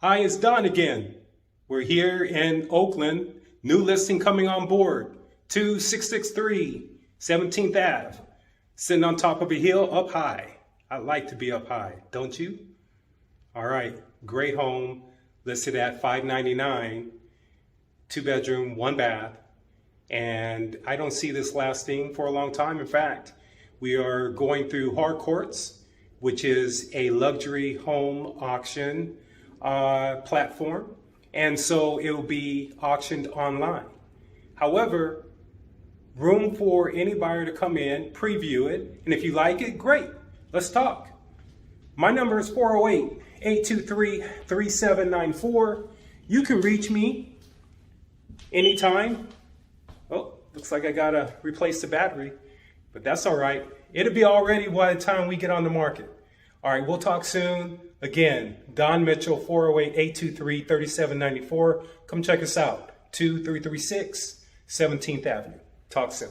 Hi, it's Don again. We're here in Oakland. New listing coming on board. 2663 17th Ave. Sitting on top of a hill up high. I like to be up high, don't you? All right, great home. Listed at $599. 2-bedroom, 1-bath. And I don't see this lasting for a long time. In fact, we are going through Harcourts, which is a luxury home auction platform, and so it will be auctioned online. However, room for any buyer to come in, preview it, and if you like it, great, let's talk. My number is 408-823-3794. You can reach me anytime. Oh, looks like I gotta replace the battery, but that's all right. It'll be all ready by the time we get on the market. All right, we'll talk soon. Again, Don Mitchell, 408-823-3794. Come check us out, 2336 17th Avenue. Talk soon.